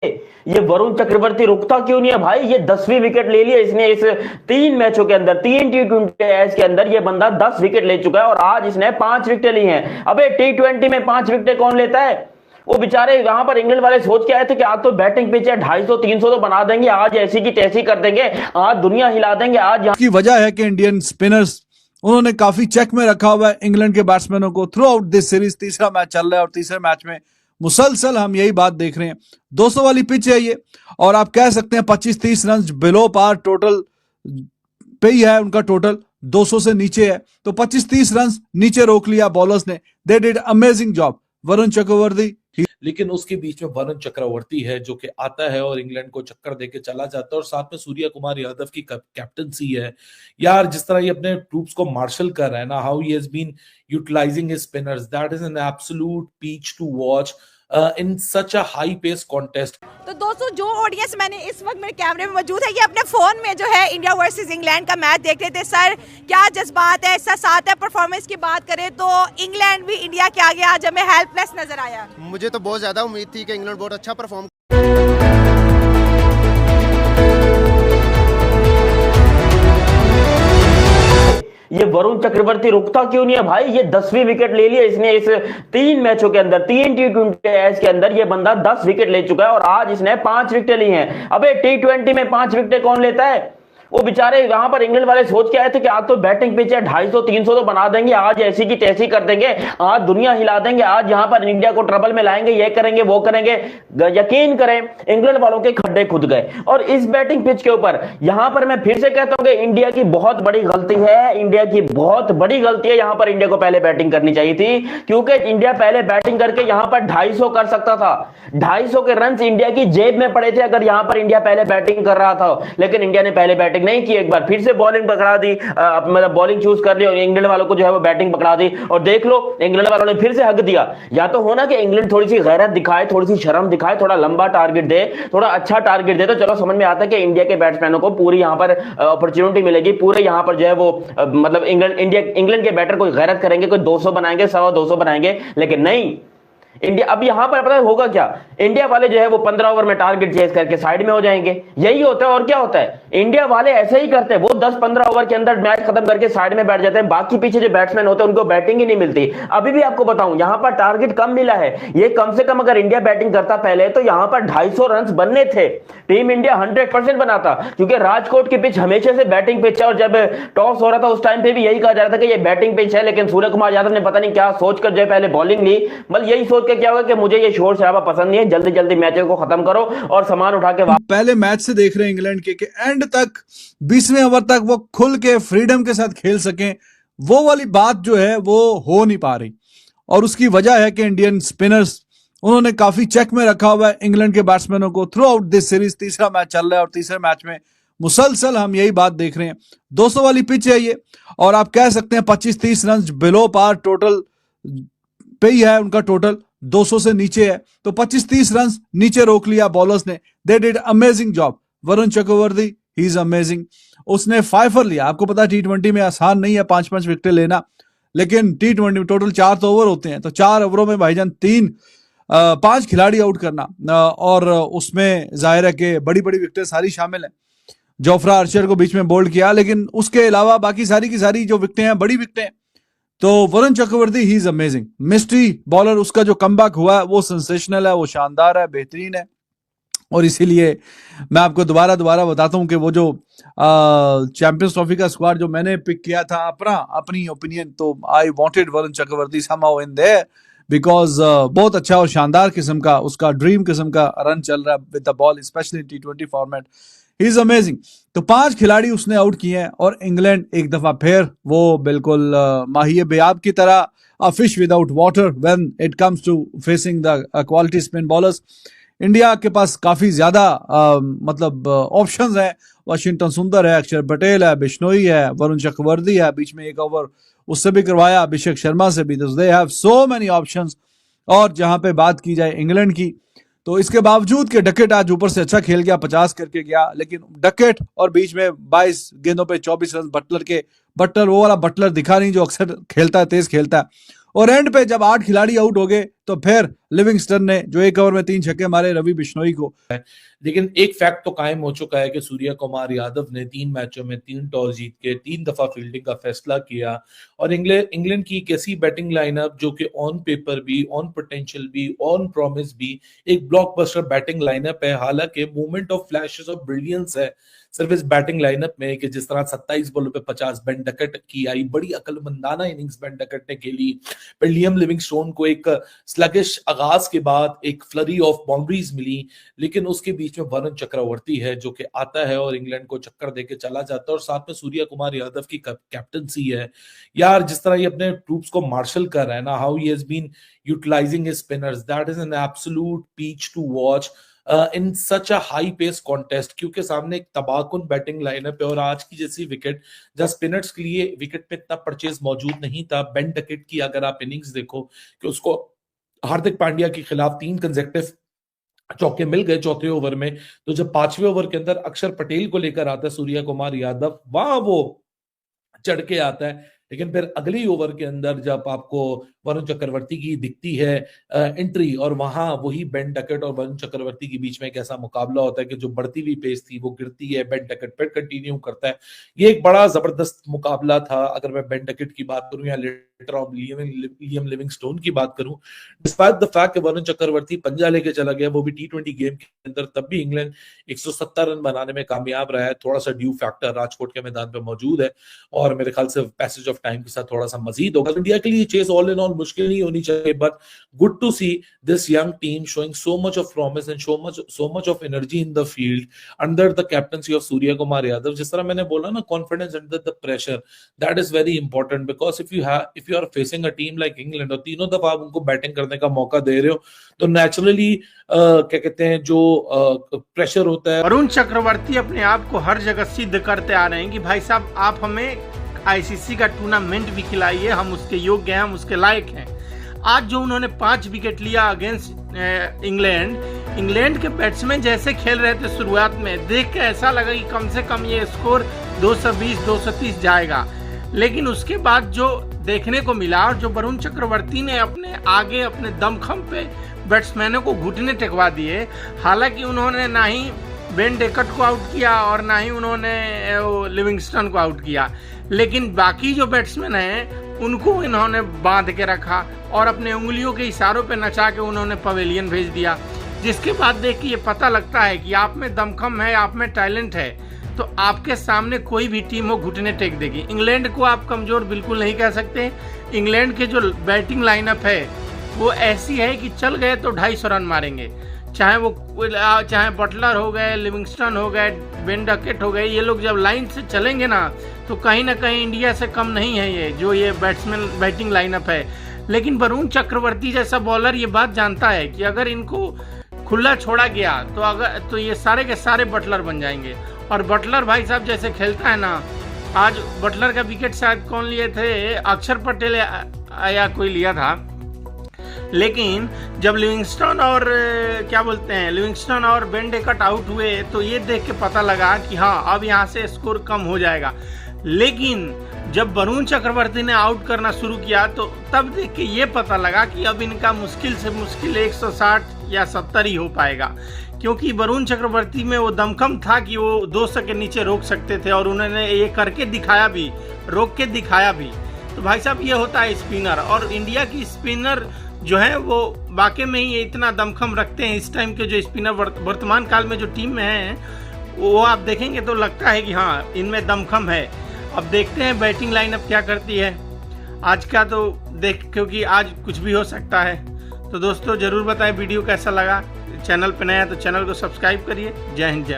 ये वरुण चक्रवर्ती रुकता क्यों नहीं है भाई? ये 10वीं विकेट ले लिया इसने इस 3 मैचों के अंदर, 3 T20 के अंदर ये बंदा 10 विकेट ले चुका है और आज इसने 5 विकेटें ली हैं। अबे T20 में 5 विकेटें कौन लेता है? वो बेचारे यहां पर इंग्लैंड वाले सोच के आए थे कि आज तो बैटिंग पिच है, 250-300 तो बना देंगे, आज ऐसी की तैसी कर देंगे, आज दुनिया हिला देंगे। आज यहाँ की वजह है कि इंडियन स्पिनर्स उन्होंने काफी चेक में रखा हुआ है इंग्लैंड के बैट्समैनों को थ्रू आउट दिस सीरीज। तीसरा मैच चल रहा है और तीसरे मैच में मुसलसल हम यही बात देख रहे हैं। 200 वाली पिच है ये और आप कह सकते हैं 25-30 रन बिलो पार टोटल पे ही है उनका, टोटल 200 से नीचे है, तो 25-30 रन नीचे रोक लिया बॉलर्स ने। They did amazing job. Varun Chakravarthy, लेकिन उसके बीच में वरुण चक्रवर्ती है जो कि आता है और इंग्लैंड को चक्कर देके चला जाता है, और साथ में सूर्य कुमार यादव की कैप्टनसी है। यार जिस तरह ये अपने ट्रूप्स को मार्शल कर रहा है ना, how he has been utilizing his spinners, that is an absolute peach to watch in such a high pace contest. तो दोस्तों जो ऑडियंस मैंने इस वक्त मेरे कैमरे में मौजूद है, ये अपने फोन में जो है इंडिया वर्सेस इंग्लैंड का मैच देख रहे थे। सर क्या जज्बात है, ऐसा साथ है। परफॉर्मेंस की बात करें तो इंग्लैंड भी इंडिया के आगे आज हमें हेल्पलेस नजर आया। मुझे तो बहुत ज्यादा उम्मीद थी कि इंग्लैंड बहुत अच्छा परफॉर्म ये वरुण चक्रवर्ती रुकता क्यों नहीं है भाई? ये 10वीं विकेट ले लिया इसने इस 3 मैचों के अंदर, 3 T20 के अंदर ये बंदा 10 विकेट ले चुका है और आज इसने 5 विकेटें ली हैं। अबे T20 में 5 विकेटें कौन लेता है? वो बेचारे यहां पर इंग्लैंड वाले सोच के आए थे कि आज तो बैटिंग पिच है, 250-300 तो बना देंगे, आज ऐसी की तैसी कर देंगे, आज दुनिया हिला देंगे, आज यहां पर इंडिया को ट्रबल में लाएंगे, ये करेंगे वो करेंगे। यकीन करें इंग्लैंड वालों के खड्डे खुद गए। और इस बैटिंग पिच के ऊपर यहां पर मैं फिर से कहता हूं कि इंडिया की बहुत बड़ी गलती है, इंडिया की बहुत बड़ी गलती है। यहां पर इंडिया को पहले बैटिंग करनी चाहिए थी, क्योंकि इंडिया पहले बैटिंग करके यहां पर 250 कर सकता था। 250 के रन इंडिया की जेब में पड़े थे अगर यहां पर इंडिया पहले बैटिंग कर रहा था, लेकिन इंडिया ने पहले बैटिंग नहीं की। एक बार फिर से बॉलिंग पकड़ा दी, मतलब बॉलिंग चूज कर ली और इंग्लैंड वालों को जो है वो बैटिंग पकड़ा दी। और देख लो इंग्लैंड वालों ने फिर से हक दिया। या तो होना कि इंग्लैंड थोड़ी सी गैरत दिखाए, थोड़ी सी शर्म दिखाए, थोड़ा लंबा टारगेट दे, थोड़ा अच्छा टारगेट दे, तो चलो समझ में आता है कि इंडिया के बैट्समैनों को पूरी यहां पर अपॉर्चुनिटी मिलेगी, पूरे यहां पर जो है वो मतलब इंग्लैंड के बैटर कोई गैरत करेंगे, कोई 200 बनाएंगे, 225 बनाएंगे। लेकिन नहीं, इंडिया अब यहां पर पता है होगा क्या, इंडिया वाले जो है वो 15 ओवर में टारगेट चेस करके साइड में हो जाएंगे। यही होता है और क्या होता है, इंडिया वाले ऐसे ही करते हैं, वो 10-15 ओवर के अंदर मैच खत्म करके साइड में बैठ जाते हैं। बाकी पीछे जो बैट्समैन होते हैं उनको बैटिंग ही नहीं मिलती। अभी भी आपको बताऊं यहां पर टारगेट कम मिला है, ये कम से कम अगर इंडिया बैटिंग करता पहले तो यहां पर 250 रन बनने थे, टीम इंडिया 100% बनाता, क्योंकि राजकोट की पिच हमेशा से बैटिंग पिच है। और जब टॉस हो रहा था उस टाइम पे भी यही कहा जा रहा था कि ये बैटिंग पिच है, लेकिन सूर्य कुमार यादव ने पता नहीं क्या सोचकर जो है पहले बॉलिंग ली। मतलब यही सोच के क्या होगा कि मुझे ये शोर शराबा पसंद नहीं है, जल्दी जल्दी मैचों को खत्म करो और सामान उठा के पहले मैच से देख रहे हैं इंग्लैंड के कि एंड तक 20वें ओवर तक वो खुल के फ्रीडम के साथ खेल सकें, वो वाली बात जो है वो हो नहीं पा रही। और उसकी वजह है कि इंडियन स्पिनर्स उन्होंने काफी चेक में रखा हुआ है इंग्लैंड के बैट्समैनों को थ्रू आउट दिस सीरीज। तीसरा मैच चल रहा है और तीसरे मैच में मुसलसल हम यही बात देख रहे हैं। 200 वाली पिच है ये और आप कह सकते हैं 25-30 रन बिलो पार टोटल पे ही है उनका, टोटल 200 से नीचे है, तो 25-30 रन नीचे रोक लिया बॉलर्स ने। They did amazing job. Varun Chakravarthy, he is amazing. उसने 5 लिया। आपको पता है T20 में आसान नहीं है 5-5 विकेट लेना, लेकिन T20 में टोटल 4 तो ओवर होते हैं, तो 4 ओवरों में भाईजान 5 खिलाड़ी आउट करना, और उसमें जाहिर है कि बड़ी बड़ी विकेटें सारी शामिल हैं। जोफ्रा आर्चर को बीच में बोल्ड किया, लेकिन उसके अलावा बाकी सारी की सारी जो विकेटें हैं बड़ी विकेटें। तो Varun Chakravarthy, he is amazing. Mystery bowler, उसका जो कमबैक हुआ है वो सेंसेशनल है, वो शानदार है, बेहतरीन है। और इसीलिए मैं आपको दोबारा बताता हूं कि वो जो चैंपियंस ट्रॉफी का स्क्वाड जो मैंने पिक किया था अपनी ओपिनियन, तो I wanted Varun Chakravarthy somehow in there, because बहुत अच्छा और शानदार किस्म का उसका ड्रीम किस्म का रन चल रहा है with the ball, specially T20 format. He is amazing. तो 5 खिलाड़ी उसने आउट किए हैं और इंग्लैंड एक दफा फिर वो बिल्कुल माहिए बेआब की तरह a fish without water when it comes to facing the quality spin bowlers. India के पास काफी ज्यादा मतलब ऑप्शंस हैं। वाशिंगटन सुंदर है, अक्षर पटेल है, बिश्नोई है, वरुण चक्रवर्ती है, बीच में एक ओवर उससे भी करवाया अभिषेक शर्मा से भी। They have so many options. और जहां पे बात की जाए इंग्लैंड की, तो इसके बावजूद कि डकेट आज ऊपर से अच्छा खेल गया, 50 करके गया, लेकिन डकेट और बीच में 22 गेंदों पे 24 रन बटलर वो वाला बटलर दिखा नहीं जो अक्सर खेलता है, तेज खेलता है। और एंड पे जब 8 खिलाड़ी आउट हो गए तो फिर लिविंगस्टन ने जो 1 ओवर में 3 छक्के मारे रवि बिश्नोई को। लेकिन एक फैक्ट तो कायम हो चुका है कि सूर्य कुमार यादव ने 3 मैचों में 3 टॉस जीत के 3 दफा फील्डिंग का फैसला किया और इंग्लैंड की एक ऐसी बैटिंग लाइनअप जो कि ऑन पेपर भी, ऑन पोटेंशियल भी, ऑन प्रॉमिस भी एक ब्लॉकबस्टर बैटिंग लाइनअप है। हालांकि movement of flashes of brilliance है सिर्फ इस बैटिंग लाइनअप में कि जिस तरह 27 बॉलों पे 50 बेन डकेट की आई, बड़ी अकलमंदाना इनिंग्स बेन डकेट ने खेली। फिर लियम लिविंगस्टोन को एक स्लगिश आगाज के बाद एक फ्लरी ऑफ बाउंड्रीज मिली, लेकिन उसके बीच में वरुण चक्रवर्ती है जो कि आता है और इंग्लैंड को चक्कर देके चला जाता है और साथ में सूर्य कुमार यादव की कैप्टनसी है। यार जिस तरह ये अपने ट्रूप्स को मार्शल कर रहा है ना, how he has been utilizing his spinners, that is an absolute peach to watch in such a high pace contest, क्योंकि सामने एक तबाहकुन बैटिंग लाइनअप है और आज की जैसी विकेट जहां स्पिनर्स के लिए विकेट पे इतना परचेज मौजूद नहीं था। बेन डकेट की अगर आप इनिंग्स देखो कि उसको हार्दिक पांड्या के खिलाफ 3 कंसेक्टिव चौके मिल गए चौथे ओवर में, तो जब 5वें ओवर के अंदर अक्षर पटेल को लेकर आता है सूर्य कुमार यादव, वहां वो चढ़ के आता है। लेकिन फिर अगली ओवर के अंदर जब आपको वरुण चक्रवर्ती की दिखती है एंट्री और वहां वही बेन डकेट और वरुण चक्रवर्ती के बीच में एक ऐसा मुकाबला होता है कि जो बढ़ती हुई पेस थी वो गिरती है, बेन डकेट फिर कंटिन्यू करता है। ये एक बड़ा जबरदस्त मुकाबला था। अगर मैं बेन डकेट की बात करूं या लेटर ऑफ लियम लिविंगस्टोन की बात करूं, डिस्पाइट द फैक्ट कि वरुण चक्रवर्ती पंजा लेके चला गया, वो भी T20 गेम के अंदर, तब भी इंग्लैंड 170 रन बनाने में कामयाब रहा है। थोड़ा सा ड्यू फैक्टर राजकोट के मैदान पे मौजूद है और मेरे ख्याल से पैसेज ऑफ टाइम के साथ थोड़ा सा मजीद होगा। इंडिया के लिए चेस ऑल इन ऑल मुश्किल नहीं होनी चाहिए, but good to see this young team showing so much of promise and so much of energy in the field under the captaincy of Surya Kumar Yadav. जिस तरह मैंने बोला ना, confidence under the pressure, that is very important, because if you are facing a team like England और तीनों दफा आप उनको बैटिंग करने का मौका दे रहे हो, तो नेचुरली क्या कहते हैं जो प्रेशर होता है। वरुण चक्रवर्ती अपने आप को हर जगह सिद्ध करते आ रहे हैं कि भाई साहब आप हमें आईसीसी का टूर्नामेंट भी खिलाइए, हम उसके योग्य हैं, हम उसके लायक हैं। आज जो उन्होंने 5 विकेट लिया अगेंस्ट इंग्लैंड के बैट्समैन जैसे खेल रहे थे शुरुआत में, देख के ऐसा लगा कि कम से कम ये स्कोर 220-230 जाएगा। लेकिन उसके बाद जो देखने को मिला और जो वरुण चक्रवर्ती ने अपने आगे अपने दमखम पे बैट्समैनों को घुटने टेकवा दिए। हालांकि उन्होंने ना ही बेन डकेट को आउट किया और ना ही उन्होंने लिविंगस्टन को आउट किया, लेकिन बाकी जो बैट्समैन हैं उनको इन्होंने बांध के रखा और अपने उंगलियों के इशारों पे नचा के उन्होंने पवेलियन भेज दिया। जिसके बाद देख के ये पता लगता है कि आप में दमखम है, आप में टैलेंट है, तो आपके सामने कोई भी टीम हो घुटने टेक देगी। इंग्लैंड को आप कमजोर बिल्कुल नहीं कह सकते। इंग्लैंड के जो बैटिंग लाइनअप है वो ऐसी है कि चल गए तो 250 रन मारेंगे, चाहे बटलर हो गए, लिविंगस्टन हो गए, बेन डकेट हो गए, ये लोग जब लाइन से चलेंगे ना तो कहीं ना कहीं इंडिया से कम नहीं है ये बैट्समैन बैटिंग लाइनअप है। लेकिन वरुण चक्रवर्ती जैसा बॉलर ये बात जानता है कि अगर इनको खुला छोड़ा गया तो ये सारे के सारे बटलर बन जाएंगे। और बटलर भाई साहब जैसे खेलता है ना, आज बटलर का विकेट शायद कौन लिए थे, अक्षर पटेल या कोई लिया था। लेकिन जब लिविंगस्टन और बेन डकेट आउट हुए तो ये देख के पता लगा कि हाँ अब यहाँ से स्कोर कम हो जाएगा। लेकिन जब वरुण चक्रवर्ती ने आउट करना शुरू किया तो तब देख के ये पता लगा कि अब इनका मुश्किल से मुश्किल 160 या 70 ही हो पाएगा, क्योंकि वरुण चक्रवर्ती में वो दमखम था कि वो 200 के नीचे रोक सकते थे और उन्होंने ये करके दिखाया भी, रोक के दिखाया भी। तो भाई साहब ये होता है स्पिनर, और इंडिया की स्पिनर जो है वो वाकई में ही इतना दमखम रखते हैं। इस टाइम के जो स्पिनर वर्तमान काल में जो टीम में हैं वो आप देखेंगे तो लगता है कि हाँ इनमें दमखम है। अब देखते हैं बैटिंग लाइनअप क्या करती है आज का, तो क्योंकि आज कुछ भी हो सकता है। तो दोस्तों जरूर बताएं वीडियो कैसा लगा, चैनल पे नया है तो चैनल को सब्सक्राइब करिए। जय हिंद जय।